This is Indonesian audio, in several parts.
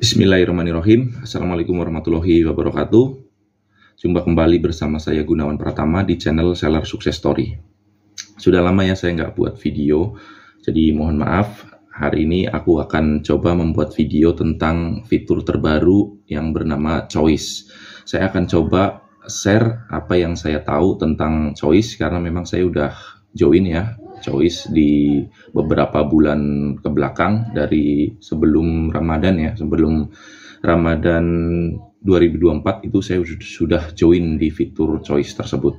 Bismillahirrahmanirrahim. Assalamualaikum warahmatullahi wabarakatuh. Jumpa kembali bersama saya Gunawan Pratama di channel Seller Success Story. Sudah lama ya saya nggak buat video, jadi mohon maaf. Hari ini aku akan coba membuat video tentang fitur terbaru yang bernama Choice. Saya akan coba share apa yang saya tahu tentang Choice karena memang saya udah join ya Choice di beberapa bulan ke belakang dari sebelum Ramadan ya, sebelum Ramadan 2024 itu saya sudah join di fitur Choice tersebut.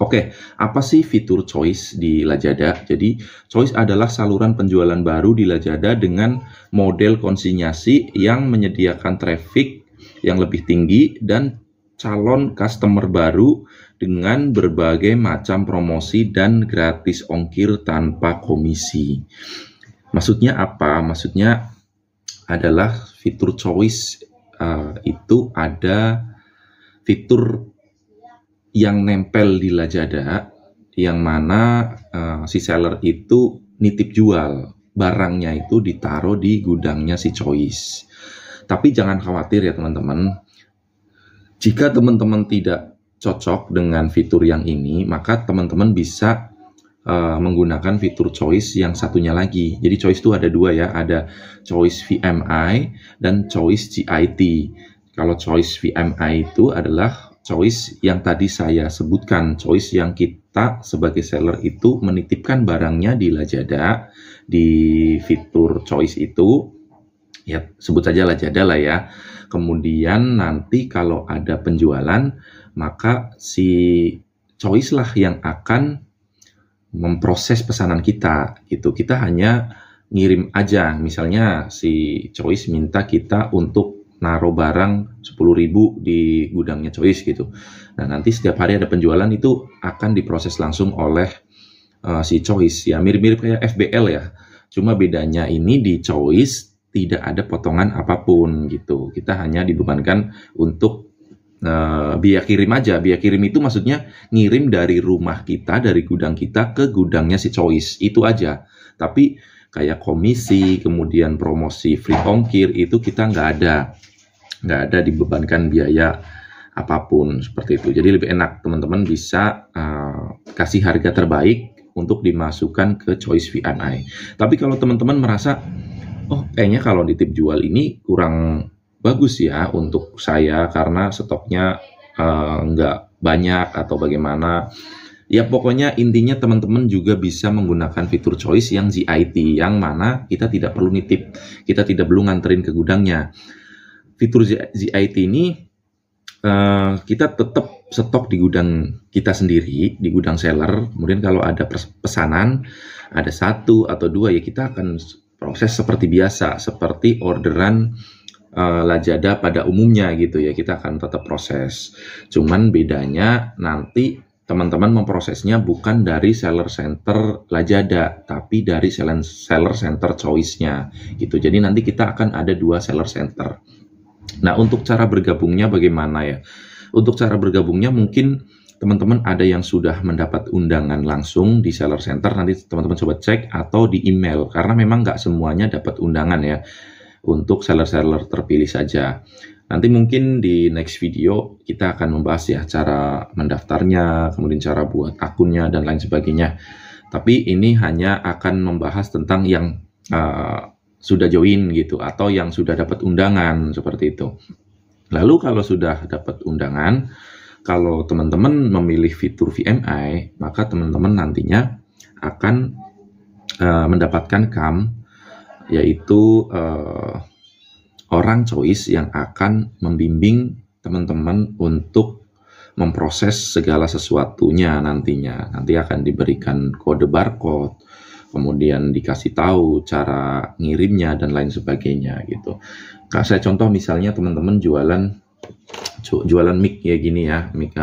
Oke, apa sih fitur Choice di Lazada? Jadi, Choice adalah saluran penjualan baru di Lazada dengan model konsinyasi yang menyediakan traffic yang lebih tinggi dan calon customer baru dengan berbagai macam promosi dan gratis ongkir tanpa komisi. Maksudnya apa? Maksudnya adalah fitur Choice itu ada fitur yang nempel di Lazada yang mana si seller itu nitip jual barangnya itu ditaruh di gudangnya si Choice. Tapi jangan khawatir ya teman-teman. Jika teman-teman tidak cocok dengan fitur yang ini, maka teman-teman bisa menggunakan fitur Choice yang satunya lagi. Jadi Choice itu ada dua ya, ada Choice VMI dan Choice GIT. Kalau Choice VMI itu adalah Choice yang tadi saya sebutkan, Choice yang kita sebagai seller itu menitipkan barangnya di Lazada, di fitur Choice itu, ya sebut saja Lazada lah ya. Kemudian nanti kalau ada penjualan, maka si Choice lah yang akan memproses pesanan kita gitu. Kita hanya ngirim aja, misalnya si Choice minta kita untuk naruh barang 10.000 di gudangnya Choice gitu. Nah, nanti setiap hari ada penjualan itu akan diproses langsung oleh si Choice ya, mirip-mirip kayak FBL ya. Cuma bedanya ini di Choice tidak ada potongan apapun gitu. Kita hanya dibebankan untuk biaya kirim aja. Biaya kirim itu maksudnya ngirim dari rumah kita, dari gudang kita ke gudangnya si Choice. Itu aja. Tapi kayak komisi, kemudian promosi free ongkir itu kita nggak ada. Nggak ada dibebankan biaya apapun seperti itu. Jadi lebih enak teman-teman bisa kasih harga terbaik untuk dimasukkan ke Choice VMI. Tapi kalau teman-teman merasa oh kayaknya kalau nitip jual ini kurang bagus ya untuk saya karena stoknya nggak banyak atau bagaimana. Ya pokoknya intinya teman-teman juga bisa menggunakan fitur Choice yang GIT yang mana kita tidak perlu nitip, kita tidak perlu nganterin ke gudangnya. Fitur GIT ini kita tetap stok di gudang kita sendiri, di gudang seller. Kemudian kalau ada pesanan, ada 1 atau 2 ya kita akan proses seperti biasa, seperti orderan Lazada pada umumnya gitu ya, kita akan tetap proses. Cuman bedanya nanti teman-teman memprosesnya bukan dari seller center Lazada, tapi dari seller center Choice-nya gitu. Jadi nanti kita akan ada 2 seller center. Nah, untuk cara bergabungnya bagaimana ya? Untuk cara bergabungnya mungkin teman-teman ada yang sudah mendapat undangan langsung di seller center, nanti teman-teman coba cek atau di email karena memang nggak semuanya dapat undangan ya. Untuk seller-seller terpilih saja. Nanti mungkin di next video kita akan membahas ya cara mendaftarnya, kemudian cara buat akunnya dan lain sebagainya. Tapi ini hanya akan membahas tentang yang sudah join gitu atau yang sudah dapat undangan seperti itu. Lalu kalau sudah dapat undangan, kalau teman-teman memilih fitur VMI, maka teman-teman nantinya akan mendapatkan CAM, yaitu orang Choice yang akan membimbing teman-teman untuk memproses segala sesuatunya nantinya. Nanti akan diberikan kode barcode, kemudian dikasih tahu cara ngirimnya dan lain sebagainya gitu. Nah, saya contoh misalnya teman-teman jualan mic kayak gini ya, mic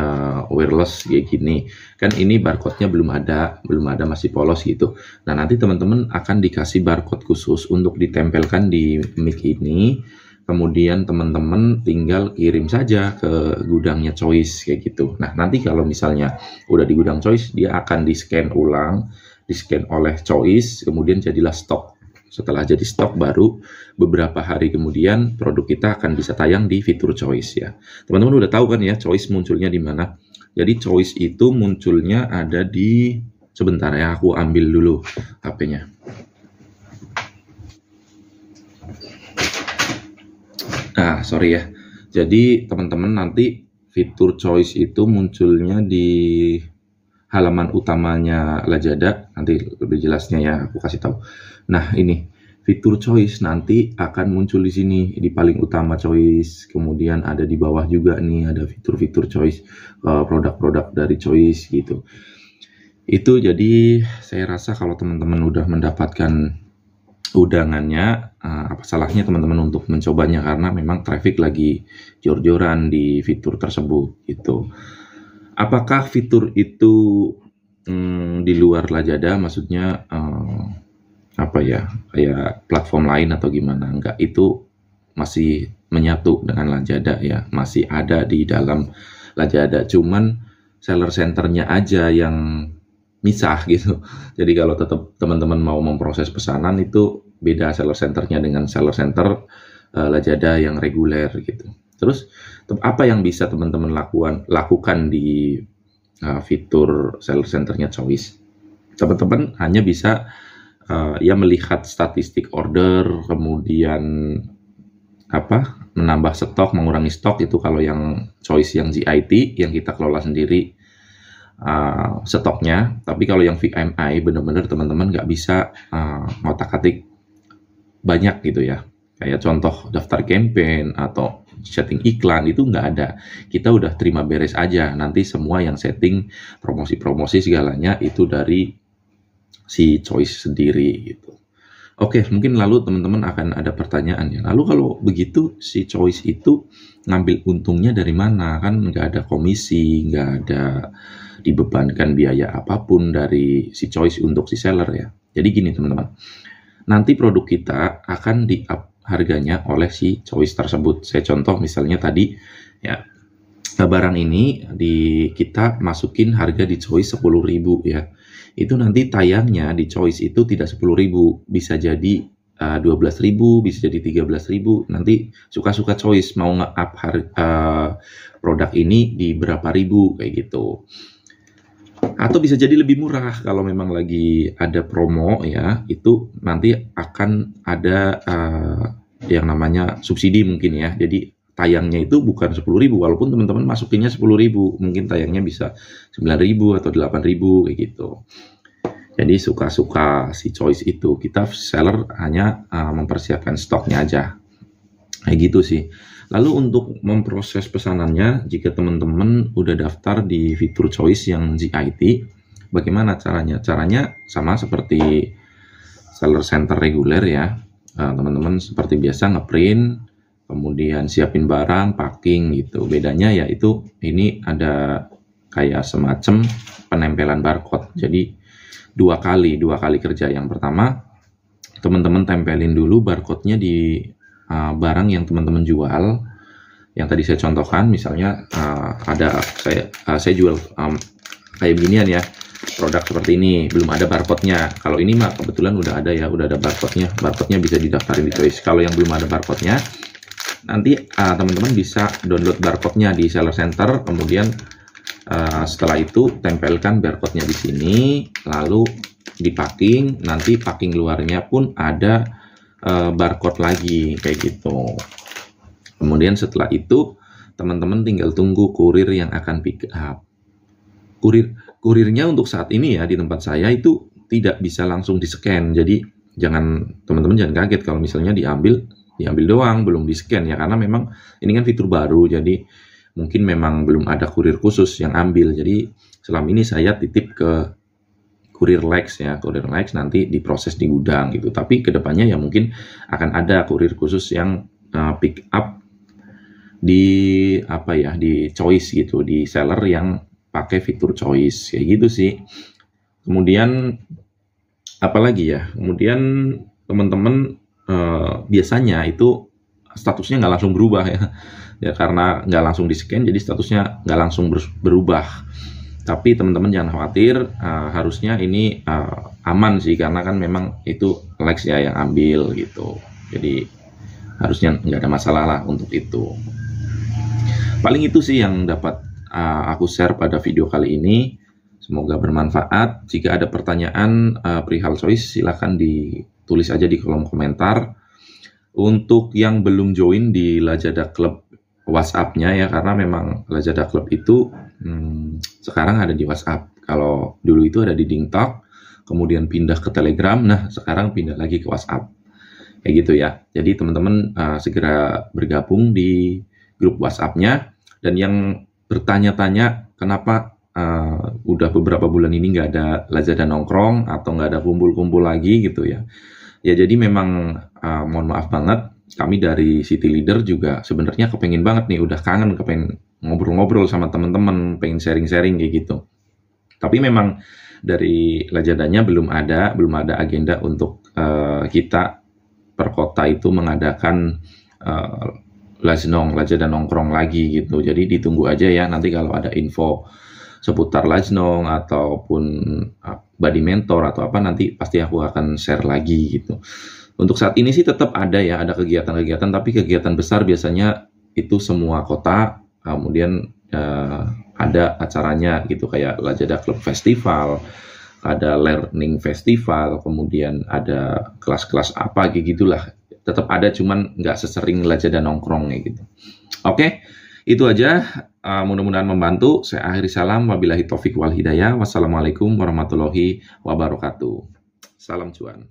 wireless kayak gini. Kan ini barcode-nya belum ada masih polos gitu. Nah, nanti teman-teman akan dikasih barcode khusus untuk ditempelkan di mic ini. Kemudian teman-teman tinggal kirim saja ke gudangnya Choice kayak gitu. Nah, nanti kalau misalnya udah di gudang Choice, dia akan di-scan ulang, di-scan oleh Choice, kemudian jadilah stok. Setelah jadi stok, baru beberapa hari kemudian produk kita akan bisa tayang di fitur choice ya. Teman-teman udah tahu kan ya choice munculnya di mana? Jadi choice itu munculnya ada di, sebentar ya, aku ambil dulu HP-nya. Nah, sorry ya. Jadi teman-teman nanti fitur choice itu munculnya di halaman utamanya Lazada, nanti lebih jelasnya ya aku kasih tahu. Nah, ini fitur choice nanti akan muncul di sini di paling utama choice, kemudian ada di bawah juga nih ada fitur-fitur choice, produk-produk dari choice gitu. Itu jadi saya rasa kalau teman-teman udah mendapatkan undangannya, apa salahnya teman-teman untuk mencobanya, karena memang traffic lagi jor-joran di fitur tersebut gitu. Apakah fitur itu di luar Lazada, maksudnya apa ya, kayak platform lain atau gimana? Enggak, itu masih menyatu dengan Lazada ya, masih ada di dalam Lazada, cuman seller centernya aja yang misah gitu. Jadi kalau tetap teman-teman mau memproses pesanan, itu beda seller centernya dengan seller center Lazada yang reguler gitu. Terus apa yang bisa teman-teman lakukan di fitur seller centernya choice? Teman-teman hanya bisa ya melihat statistik order, kemudian menambah stok, mengurangi stok, itu kalau yang choice yang ZIT yang kita kelola sendiri stoknya. Tapi kalau yang VMI benar-benar teman-teman nggak bisa ngotak-atik banyak gitu ya, kayak contoh daftar campaign atau setting iklan, itu nggak ada. Kita udah terima beres aja, nanti semua yang setting promosi-promosi segalanya itu dari si choice sendiri gitu. Oke, mungkin lalu teman-teman akan ada pertanyaan ya, lalu kalau begitu si choice itu ngambil untungnya dari mana? Kan nggak ada komisi, nggak ada dibebankan biaya apapun dari si choice untuk si seller ya. Jadi gini teman-teman, nanti produk kita akan di-up harganya oleh si choice tersebut. Saya contoh misalnya tadi ya, barang ini kita masukin harga di choice 10.000 ya. Itu nanti tayangnya di choice itu tidak 10.000, bisa jadi 12.000, bisa jadi 13.000. Nanti suka-suka choice mau nge-up produk ini di berapa ribu kayak gitu. Atau bisa jadi lebih murah kalau memang lagi ada promo ya, itu nanti akan ada yang namanya subsidi mungkin ya. Jadi tayangnya itu bukan 10.000, walaupun teman-teman masukinnya 10.000, mungkin tayangnya bisa 9.000 atau 8.000 kayak gitu. Jadi suka-suka si choice itu, kita seller hanya mempersiapkan stoknya aja kayak gitu sih. Lalu untuk memproses pesanannya, jika teman-teman udah daftar di fitur choice yang ZIT, bagaimana caranya? Caranya sama seperti seller center reguler ya. Teman-teman seperti biasa ngeprint, kemudian siapin barang, packing gitu. Bedanya ya itu ini ada kayak semacam penempelan barcode. Jadi dua kali kerja. Yang pertama, teman-teman tempelin dulu barcode-nya di barang yang teman-teman jual. Yang tadi saya contohkan, misalnya ada saya jual kayak beginian ya, produk seperti ini, belum ada barcode-nya. Kalau ini mah kebetulan udah ada ya, udah ada barcode-nya. Barcode-nya bisa didaftarin di choice. Kalau yang belum ada barcode-nya, nanti teman-teman bisa download barcode-nya di seller center, kemudian setelah itu tempelkan barcode-nya di sini, lalu di packing. Nanti packing luarnya pun ada barcode lagi kayak gitu. Kemudian setelah itu teman-teman tinggal tunggu kurir yang akan pick up. Kurirnya untuk saat ini ya di tempat saya itu tidak bisa langsung di-scan. Jadi teman-teman jangan kaget kalau misalnya diambil doang, belum di-scan ya, karena memang ini kan fitur baru, jadi mungkin memang belum ada kurir khusus yang ambil. Jadi selama ini saya titip ke kurir Lex ya, kurir Lex nanti diproses di gudang gitu. Tapi kedepannya ya mungkin akan ada kurir khusus yang pick up di di choice gitu, di seller yang pakai fitur choice kayak gitu sih. Kemudian apalagi ya, kemudian teman-teman biasanya itu statusnya nggak langsung berubah ya, karena nggak langsung di scan, jadi statusnya nggak langsung berubah. Tapi teman-teman jangan khawatir, harusnya ini aman sih, karena kan memang itu Lex ya yang ambil gitu. Jadi harusnya nggak ada masalah lah untuk itu. Paling itu sih yang dapat aku share pada video kali ini. Semoga bermanfaat. Jika ada pertanyaan perihal choice, silahkan ditulis aja di kolom komentar. Untuk yang belum join di Lazada Club WhatsApp-nya ya, karena memang Lazada Club itu sekarang ada di WhatsApp. Kalau dulu itu ada di DingTalk, kemudian pindah ke Telegram, nah sekarang pindah lagi ke WhatsApp. Kayak gitu ya. Jadi teman-teman segera bergabung di grup WhatsApp-nya. Dan yang bertanya-tanya kenapa udah beberapa bulan ini nggak ada Lazada nongkrong atau nggak ada kumpul-kumpul lagi gitu ya. Ya jadi memang mohon maaf banget, kami dari City Leader juga sebenarnya kepengen banget nih, udah kangen, kepengen ngobrol-ngobrol sama teman-teman, pengen sharing-sharing kayak gitu. Tapi memang dari Lazadanya belum ada agenda untuk kita per kota itu mengadakan Lazada nongkrong lagi gitu. Jadi ditunggu aja ya, nanti kalau ada info seputar Lajnong ataupun Body Mentor atau apa, nanti pasti aku akan share lagi gitu. Untuk saat ini sih tetap ada ya, ada kegiatan-kegiatan, tapi kegiatan besar biasanya itu semua kota, kemudian ada acaranya gitu, kayak Lazada Club Festival, ada Learning Festival, kemudian ada kelas-kelas apa gitulah. Tetap ada, cuman nggak sesering Lazada nongkrong gitu. Oke, itu aja. Mudah-mudahan membantu. Saya akhiri salam. Wabillahi taufik wal hidayah. Wassalamualaikum warahmatullahi wabarakatuh. Salam cuan.